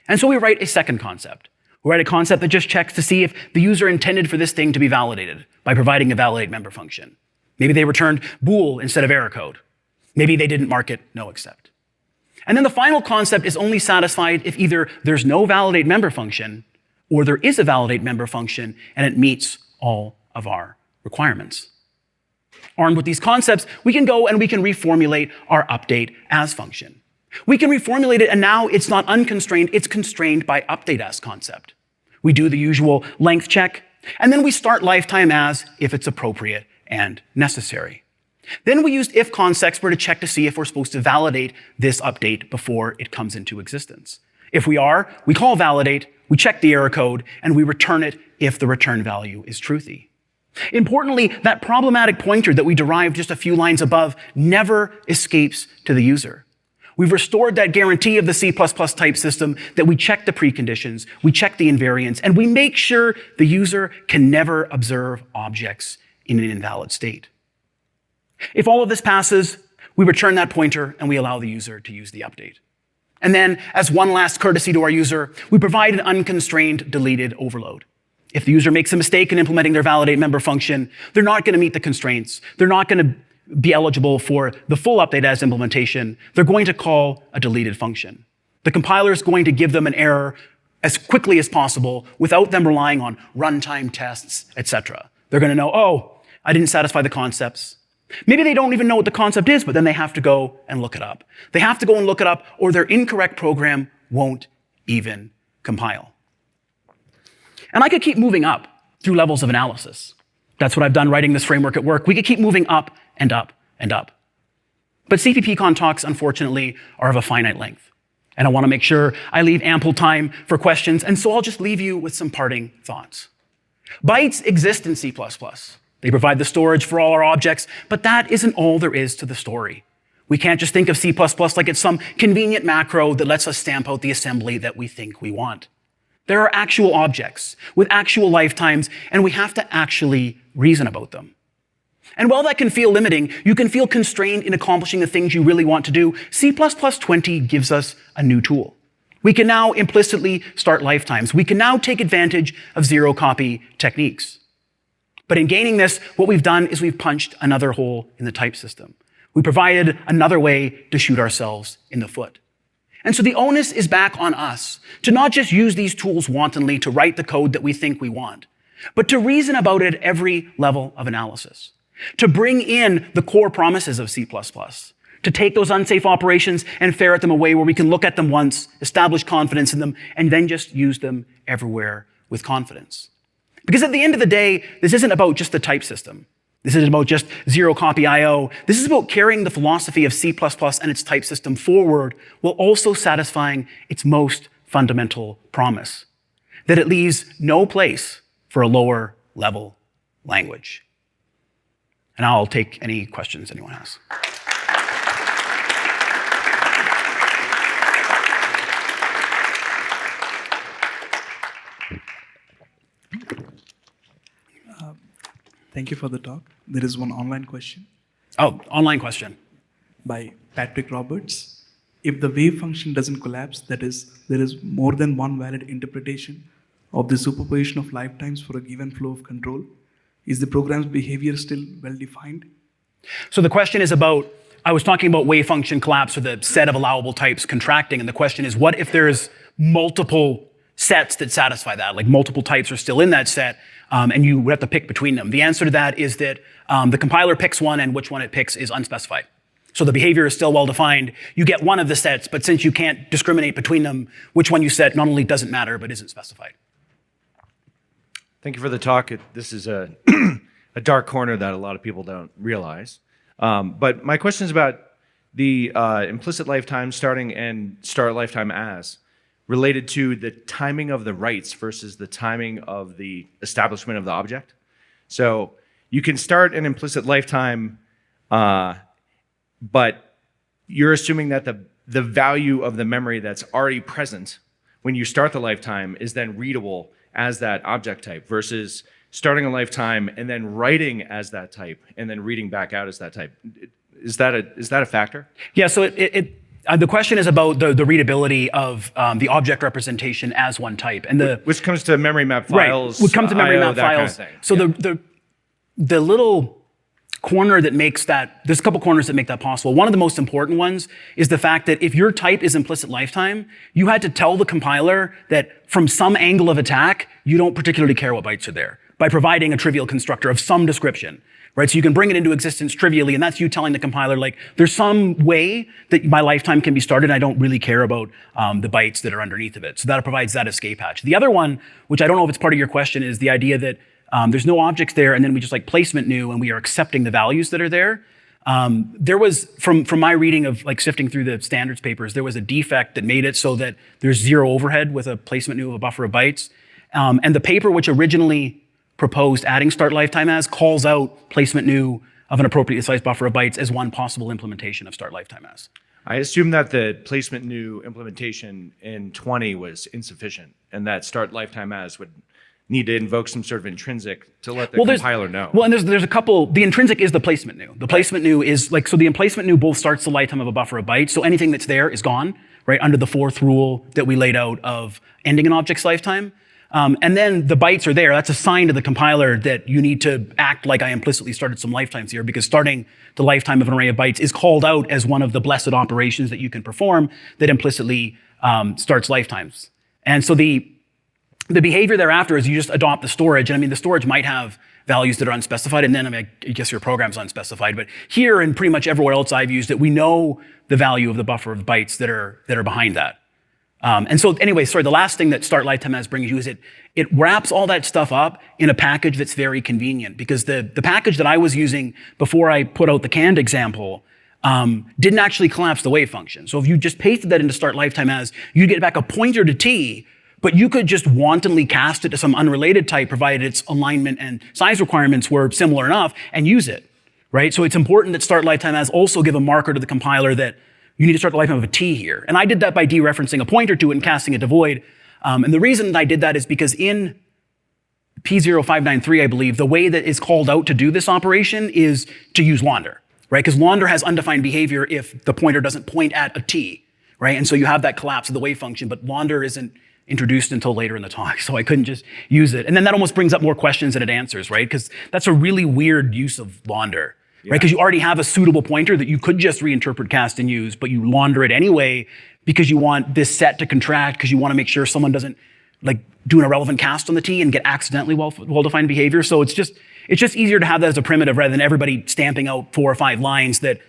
[SPEAKER 1] And so we write a second concept. We write a concept that just checks to see if the user intended for this thing to be validated by providing a validate member function. Maybe they returned bool instead of error code. Maybe they didn't mark it no except. And then the final concept is only satisfied if either there's no validate member function or there is a validate member function and it meets all of our requirements. Armed with these concepts, we can go and we can reformulate our update as function. We can reformulate it, and now it's not unconstrained, it's constrained by update as concept. We do the usual length check, and then we start lifetime as if it's appropriate and necessary. Then we used if const expert to check to see if we're supposed to validate this update before it comes into existence. If we are, we call validate, we check the error code, and we return it if the return value is truthy. Importantly, that problematic pointer that we derived just a few lines above never escapes to the user. We've restored that guarantee of the C++ type system that we check the preconditions, we check the invariants, and we make sure the user can never observe objects in an invalid state. If all of this passes, we return that pointer and we allow the user to use the update. And then, as one last courtesy to our user, we provide an unconstrained deleted overload. If the user makes a mistake in implementing their validate member function, they're not going to meet the constraints. They're not going to be eligible for the full update as implementation. They're going to call a deleted function. The compiler is going to give them an error as quickly as possible without them relying on runtime tests, etc. They're going to know, oh, I didn't satisfy the concepts. Maybe they don't even know what the concept is, but then they have to go and look it up. They have to go and look it up, or their incorrect program won't even compile. And I could keep moving up through levels of analysis. That's what I've done writing this framework at work. We could keep moving up and up and up. But CppCon talks, unfortunately, are of a finite length. And I want to make sure I leave ample time for questions, and so I'll just leave you with some parting thoughts. Bytes exist in C++. They provide the storage for all our objects, but that isn't all there is to the story. We can't just think of C++ like it's some convenient macro that lets us stamp out the assembly that we think we want. There are actual objects with actual lifetimes, and we have to actually reason about them. And while that can feel limiting, you can feel constrained in accomplishing the things you really want to do, C++20 gives us a new tool. We can now implicitly start lifetimes. We can now take advantage of zero-copy techniques. But in gaining this, what we've done is we've punched another hole in the type system. We provided another way to shoot ourselves in the foot. And so the onus is back on us to not just use these tools wantonly to write the code that we think we want, but to reason about it at every level of analysis, to bring in the core promises of C++, to take those unsafe operations and ferret them away where we can look at them once, establish confidence in them, and then just use them everywhere with confidence. Because at the end of the day, this isn't about just the type system. This isn't about just zero-copy I/O. This is about carrying the philosophy of C++ and its type system forward while also satisfying its most fundamental promise, that it leaves no place for a lower level language. And I'll take any questions anyone has.
[SPEAKER 2] Thank you for the talk. There is one online question.
[SPEAKER 1] Oh, online question.
[SPEAKER 2] By Patrick Roberts. If the wave function doesn't collapse, that is, there is more than one valid interpretation of the superposition of lifetimes for a given flow of control, is the program's behavior still well-defined?
[SPEAKER 1] So the question is about, I was talking about wave function collapse or the set of allowable types contracting, and the question is, what if there's multiple sets that satisfy that, like multiple types are still in that set, and you would have to pick between them? The answer to that is that the compiler picks one, and which one it picks is unspecified. So the behavior is still well-defined. You get one of the sets, but since you can't discriminate between them, which one you set not only doesn't matter, but isn't specified.
[SPEAKER 3] Thank you for the talk. This is a, a dark corner that a lot of people don't realize. But my question is about the implicit lifetime starting and start lifetime as, related to the timing of the writes versus the timing of the establishment of the object. So you can start an implicit lifetime, but you're assuming that the value of the memory that's already present when you start the lifetime is then readable as that object type versus starting a lifetime and then writing as that type and then reading back out as that type. Is that a factor?
[SPEAKER 1] Yeah, so the question is about the readability of the object representation as one type, and
[SPEAKER 3] which comes to memory map files.
[SPEAKER 1] Right, would come to memory map files.
[SPEAKER 3] Kind of thing.
[SPEAKER 1] So yeah. the little corner that makes that, there's a couple corners that make that possible. One of the most important ones is the fact that if your type is implicit lifetime, you had to tell the compiler that from some angle of attack, you don't particularly care what bytes are there by providing a trivial constructor of some description. Right, so you can bring it into existence trivially, and that's you telling the compiler, like, there's some way that my lifetime can be started, and I don't really care about the bytes that are underneath of it. So that provides that escape hatch. The other one, which I don't know if it's part of your question, is the idea that there's no objects there, and then we just like placement new, and we are accepting the values that are there. There was, from my reading of like sifting through the standards papers, there was a defect that made it so that there's zero overhead with a placement new of a buffer of bytes. And the paper which originally proposed adding start lifetime as calls out placement new of an appropriately sized buffer of bytes as one possible implementation of start lifetime as.
[SPEAKER 3] I assume that the placement new implementation in 20 was insufficient and that start lifetime as would need to invoke some sort of intrinsic to let the compiler know.
[SPEAKER 1] Well, and there's a couple, the intrinsic is the placement new. The placement new is like, so the placement new both starts the lifetime of a buffer of bytes, so anything that's there is gone, right, under the fourth rule that we laid out of ending an object's lifetime. And then the bytes are there. That's a sign to the compiler that you need to act like I implicitly started some lifetimes here, because starting the lifetime of an array of bytes is called out as one of the blessed operations that you can perform that implicitly starts lifetimes. And so the behavior thereafter is you just adopt the storage. And I mean, the storage might have values that are unspecified, and then I mean, I guess your program's unspecified. But here and pretty much everywhere else I've used it, we know the value of the buffer of bytes that are behind that. And so anyway, sorry, the last thing that start lifetime as brings you is it wraps all that stuff up in a package that's very convenient, because the package that I was using before I put out the canned example didn't actually collapse the wave function. So if you just pasted that into start lifetime as, you'd get back a pointer to t, but you could just wantonly cast it to some unrelated type, provided its alignment and size requirements were similar enough, and use it, right? So it's important that start lifetime as also give a marker to the compiler that you need to start the lifetime of a t here. And I did that by dereferencing a pointer to it and casting it to void. And the reason that I did that is because in P0593, I believe, the way that is called out to do this operation is to use Launder, right? Because Launder has undefined behavior if the pointer doesn't point at a t, right? And so you have that collapse of the wave function, but Launder isn't introduced until later in the talk, so I couldn't just use it. And then that almost brings up more questions than it answers, right? Because that's a really weird use of Launder, right? Because you already have a suitable pointer that you could just reinterpret, cast, and use, but you Launder it anyway because you want this set to contract, because you want to make sure someone doesn't like do an irrelevant cast on the t and get accidentally well-defined behavior. So it's just easier to have that as a primitive rather than everybody stamping out 4 or 5 lines that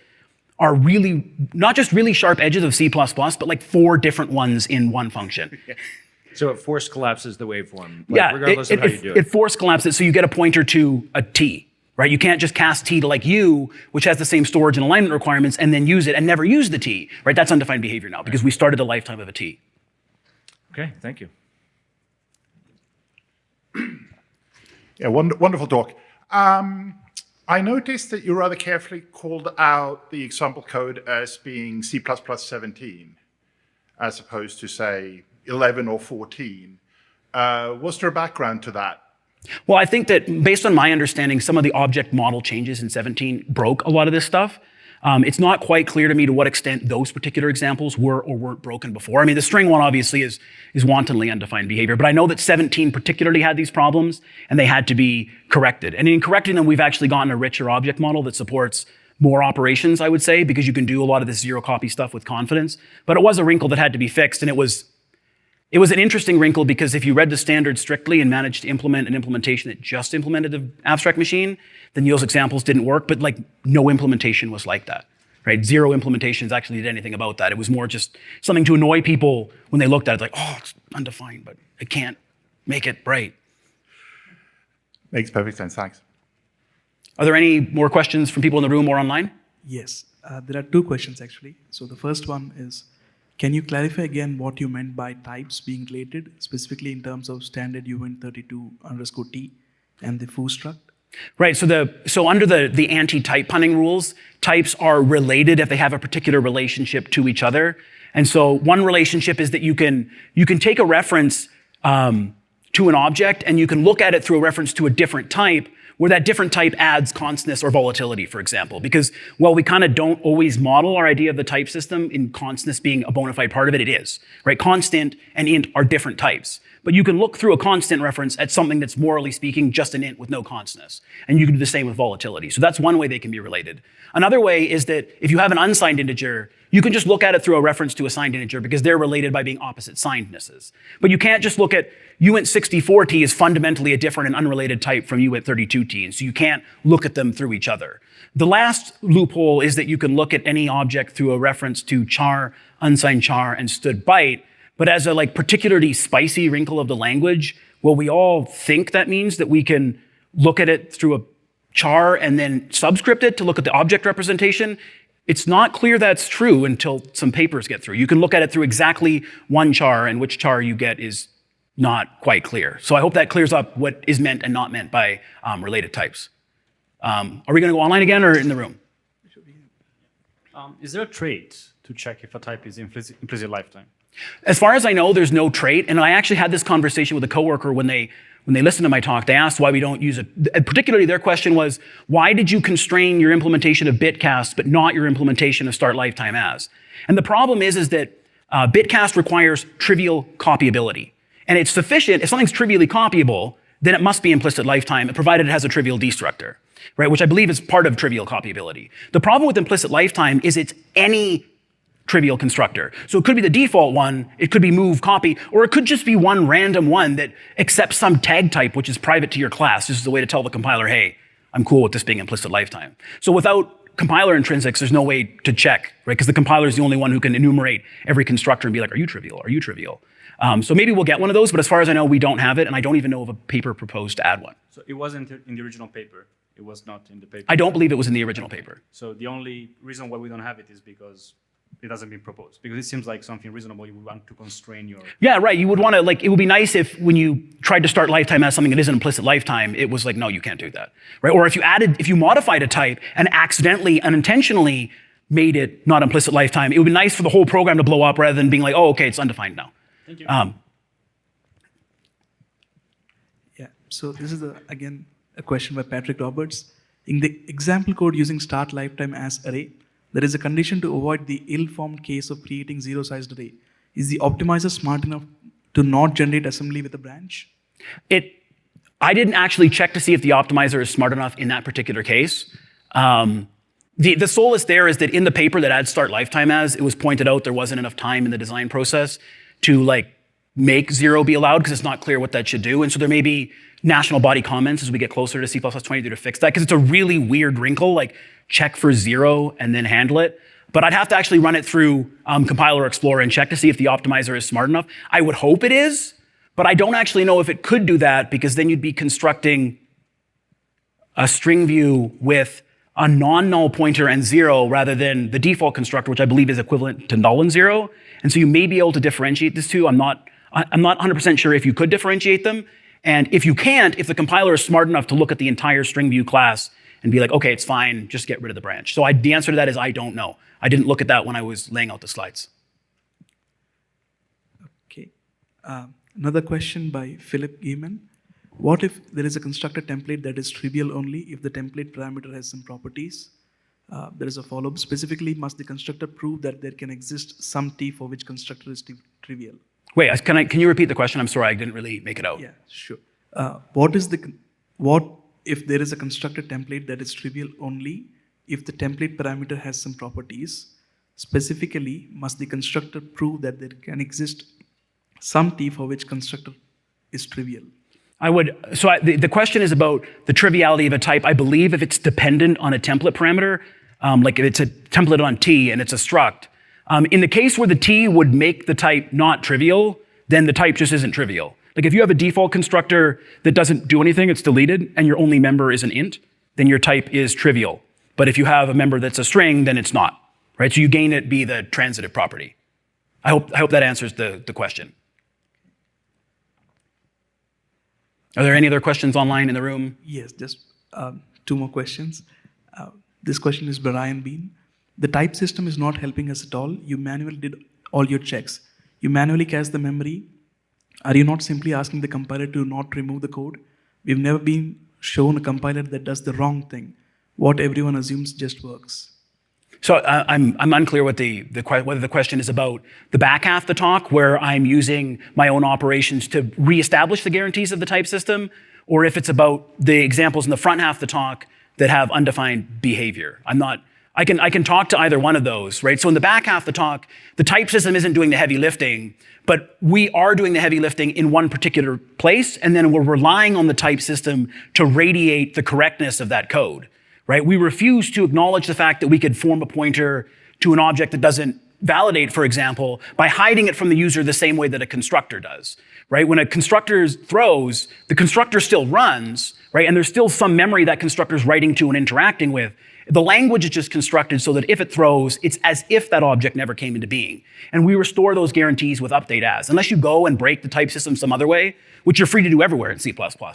[SPEAKER 1] are really not just really sharp edges of C++, but like 4 different ones in one function.
[SPEAKER 3] So it force collapses the waveform,
[SPEAKER 1] Yeah,
[SPEAKER 3] regardless of how you do it.
[SPEAKER 1] It force collapses it, so you get a pointer to a t, right? You can't just cast t to like u, which has the same storage and alignment requirements, and then use it and never use the t, right? That's undefined behavior now because we started the lifetime of a t.
[SPEAKER 3] Okay, thank you.
[SPEAKER 4] Yeah, wonderful talk. I noticed that you rather carefully called out the example code as being C++ 17, as opposed to, say, 11 or 14. Was there a background to that?
[SPEAKER 1] Well, I think that based on my understanding, some of the object model changes in 17 broke a lot of this stuff. It's not quite clear to me to what extent those particular examples were or weren't broken before. I mean, the string one obviously is wantonly undefined behavior, but I know that 17 particularly had these problems and they had to be corrected. And in correcting them, we've actually gotten a richer object model that supports more operations, I would say, because you can do a lot of this zero copy stuff with confidence. But it was a wrinkle that had to be fixed, and it was an interesting wrinkle because if you read the standard strictly and managed to implement an implementation that just implemented the abstract machine, then those examples didn't work, but like no implementation was like that, right? 0 implementations actually did anything about that. It was more just something to annoy people when they looked at it, like, oh, it's undefined, but I can't make it bright.
[SPEAKER 4] Makes perfect sense, thanks.
[SPEAKER 1] Are there any more questions from people in the room or online?
[SPEAKER 2] Yes, there are 2 questions actually. So the first one is, can you clarify again what you meant by types being related, specifically in terms of standard uint32_t and the foo struct?
[SPEAKER 1] Right, so under the anti-type punning rules, types are related if they have a particular relationship to each other. And so one relationship is that you can take a reference to an object and you can look at it through a reference to a different type, where that different type adds constantness or volatility, for example. Because while we kind of don't always model our idea of the type system in constantness being a bona fide part of it, it is, right? Constant and int are different types. But you can look through a constant reference at something that's morally speaking just an int with no constantness. And you can do the same with volatility. So that's one way they can be related. Another way is that if you have an unsigned integer, you can just look at it through a reference to a signed integer because they're related by being opposite signednesses. But you can't just look at uint64t is fundamentally a different and unrelated type from uint32t, and so you can't look at them through each other. The last loophole is that you can look at any object through a reference to char, unsigned char, and stood byte, but as a like particularly spicy wrinkle of the language, well, we all think that means that we can look at it through a char and then subscript it to look at the object representation. It's not clear that's true until some papers get through. You can look at it through exactly one char, and which char you get is not quite clear. So I hope that clears up what is meant and not meant by related types. Are we going to go online again or in the room?
[SPEAKER 5] Is there a trait to check if a type is implicit lifetime?
[SPEAKER 1] As far as I know, there's no trait. And I actually had this conversation with a coworker when they listened to my talk. They asked why we don't use it. Particularly their question was, why did you constrain your implementation of bitcast but not your implementation of start lifetime as? And the problem is that bitcast requires trivial copyability. And it's sufficient, if something's trivially copyable, then it must be implicit lifetime, provided it has a trivial destructor, right? Which I believe is part of trivial copyability. The problem with implicit lifetime is it's any trivial constructor. So it could be the default one, it could be move, copy, or it could just be one random one that accepts some tag type which is private to your class. This is a way to tell the compiler, hey, I'm cool with this being implicit lifetime. So without compiler intrinsics, there's no way to check, right? Because the compiler is the only one who can enumerate every constructor and be like, are you trivial? Are you trivial? So maybe we'll get one of those, but as far as I know, we don't have it, and I don't even know of a paper proposed to add one.
[SPEAKER 5] So it wasn't in the original paper. It was not in the paper.
[SPEAKER 1] I don't believe it was in the original paper.
[SPEAKER 5] So the only reason why we don't have it is because it hasn't been proposed. Because it seems like something reasonable. You would want to constrain your.
[SPEAKER 1] Yeah, right. You would want to, like, it would be nice if when you tried to start lifetime as something that is an implicit lifetime, it was like, no, you can't do that, right? Or if you modified a type and accidentally, unintentionally made it not implicit lifetime, it would be nice for the whole program to blow up rather than being like, oh, okay, it's undefined now.
[SPEAKER 5] Thank you.
[SPEAKER 2] Yeah, so this is, again, a question by Patrick Roberts. In the example code using start lifetime as array, there is a condition to avoid the ill-formed case of creating zero-sized array. Is the optimizer smart enough to not generate assembly with a branch?
[SPEAKER 1] I didn't actually check to see if the optimizer is smart enough in that particular case. The solace there is that in the paper that adds start lifetime as, it was pointed out there wasn't enough time in the design process to like make zero be allowed because it's not clear what that should do. And so there may be national body comments as we get closer to C++23 to fix that, because it's a really weird wrinkle, like check for zero and then handle it. But I'd have to actually run it through Compiler Explorer and check to see if the optimizer is smart enough. I would hope it is, but I don't actually know if it could do that, because then you'd be constructing a string view with a non-null pointer and zero rather than the default constructor, which I believe is equivalent to null and zero. And so you may be able to differentiate these two. I'm not 100% sure if you could differentiate them. And if you can't, if the compiler is smart enough to look at the entire string view class and be like, okay, it's fine, just get rid of the branch. So the answer to that is I don't know. I didn't look at that when I was laying out the slides.
[SPEAKER 2] Okay. Another question by Philip Gaiman. What if there is a constructor template that is trivial only if the template parameter has some properties? There is a follow-up. Specifically, must the constructor prove that there can exist some t for which constructor is trivial?
[SPEAKER 1] Wait, can you repeat the question? I'm sorry, I didn't really make it out.
[SPEAKER 2] Yeah, sure. What if there is a constructor template that is trivial only if the template parameter has some properties? Specifically, must the constructor prove that there can exist some t for which constructor is trivial?
[SPEAKER 1] The question is about the triviality of a type. I believe if it's dependent on a template parameter, like if it's a template on t and it's a struct, in the case where the t would make the type not trivial, then the type just isn't trivial. Like if you have a default constructor that doesn't do anything, it's deleted, and your only member is an int, then your type is trivial. But if you have a member that's a string, then it's not, right? So you gain it be the transitive property. I hope that answers the question. Are there any other questions online in the room?
[SPEAKER 2] Yes, just two more questions. This question is Brian Bean. The type system is not helping us at all. You manually did all your checks. You manually cache the memory. Are you not simply asking the compiler to not remove the code? We've never been shown a compiler that does the wrong thing. What everyone assumes just works.
[SPEAKER 1] So I'm unclear what whether the question is about the back half of the talk, where I'm using my own operations to reestablish the guarantees of the type system, or if it's about the examples in the front half of the talk that have undefined behavior. I can talk to either one of those, right? So in the back half of the talk, the type system isn't doing the heavy lifting, but we are doing the heavy lifting in one particular place, and then we're relying on the type system to radiate the correctness of that code, right? We refuse to acknowledge the fact that we could form a pointer to an object that doesn't validate, for example, by hiding it from the user the same way that a constructor does, right? When a constructor throws, the constructor still runs, right? And there's still some memory that constructor is writing to and interacting with. The language is just constructed so that if it throws, it's as if that object never came into being. And we restore those guarantees with update as. Unless you go and break the type system some other way, which you're free to do everywhere in C++,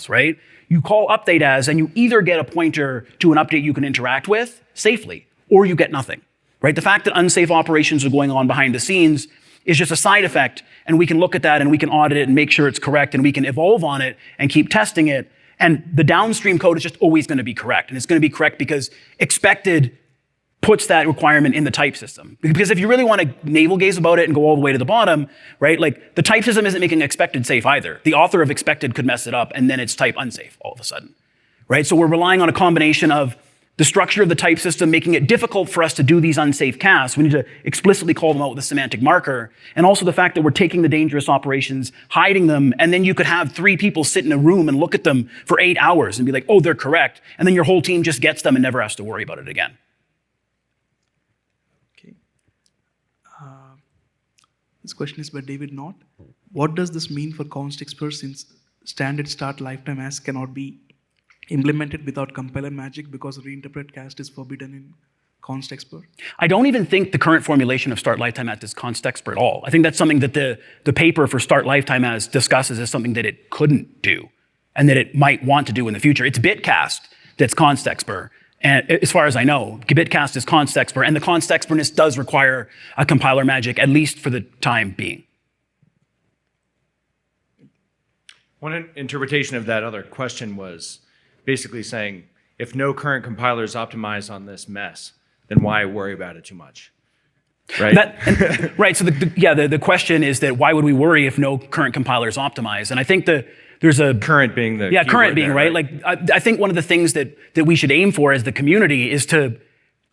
[SPEAKER 1] right? You call update as, and you either get a pointer to an update you can interact with safely, or you get nothing, right? The fact that unsafe operations are going on behind the scenes is just a side effect, and we can look at that and we can audit it and make sure it's correct, and we can evolve on it and keep testing it. And the downstream code is just always going to be correct. And it's going to be correct because expected puts that requirement in the type system. Because if you really want to navel gaze about it and go all the way to the bottom, right, like the type system isn't making expected safe either. The author of expected could mess it up and then it's type unsafe all of a sudden, right? So we're relying on a combination of the structure of the type system making it difficult for us to do these unsafe casts. We need to explicitly call them out with a semantic marker. And also the fact that we're taking the dangerous operations, hiding them, and then you could have 3 people sit in a room and look at them for 8 hours and be like, oh, they're correct. And then your whole team just gets them and never has to worry about it again.
[SPEAKER 2] Okay. This question is by David Knott. What does this mean for const expert since standard start lifetime as cannot be implemented without compiler magic because reinterpret cast is forbidden in const expert?
[SPEAKER 1] I don't even think the current formulation of start lifetime as is const expert at all. I think that's something that the paper for start lifetime as discusses as something that it couldn't do and that it might want to do in the future. It's bitcast that's const expert. And as far as I know, bitcast is const expert, and the const expertness does require a compiler magic, at least for the time being.
[SPEAKER 3] One interpretation of that other question was basically saying, if no current compiler is optimized on this mess, then why worry about it too much? Right?
[SPEAKER 1] Right, so the question is that why would we worry if no current compiler is optimized? And I think there's a...
[SPEAKER 3] Current being the
[SPEAKER 1] current being,
[SPEAKER 3] there,
[SPEAKER 1] right? Like, I think one of the things that we should aim for as the community is to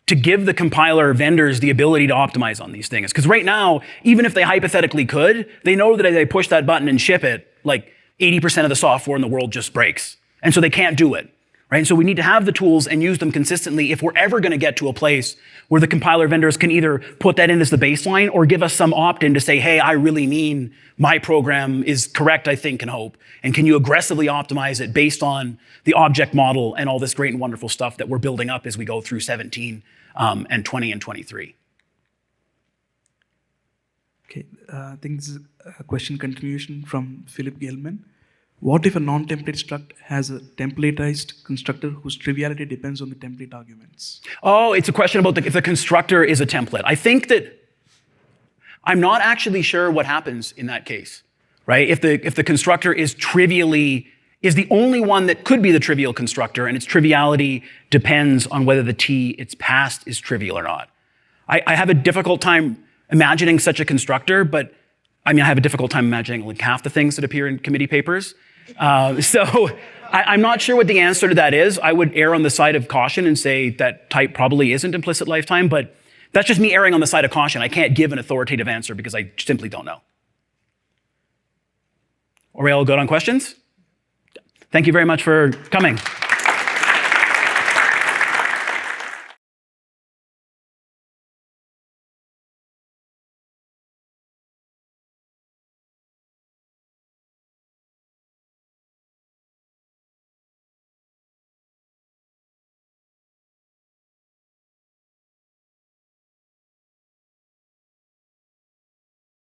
[SPEAKER 1] give the compiler vendors the ability to optimize on these things. Because right now, even if they hypothetically could, they know that if they push that button and ship it, like 80% of the software in the world just breaks. And so they can't do it, right? And so we need to have the tools and use them consistently if we're ever going to get to a place where the compiler vendors can either put that in as the baseline or give us some opt-in to say, hey, I really mean my program is correct, I think and hope. And can you aggressively optimize it based on the object model and all this great and wonderful stuff that we're building up as we go through 17 and 20 and 23.
[SPEAKER 2] Okay, I think this is a question continuation from Philip Gelman. What if a non-template struct has a templatized constructor whose triviality depends on the template arguments?
[SPEAKER 1] Oh, it's a question about if the constructor is a template. I think that I'm not actually sure what happens in that case, right? If the constructor is the only one that could be the trivial constructor, and its triviality depends on whether the T it's passed is trivial or not. I have a difficult time imagining such a constructor, but I mean, I have a difficult time imagining like half the things that appear in committee papers. So I'm not sure what the answer to that is. I would err on the side of caution and say that type probably isn't implicit lifetime, but that's just me erring on the side of caution. I can't give an authoritative answer because I simply don't know. Are we all good on questions? Thank you very much for coming.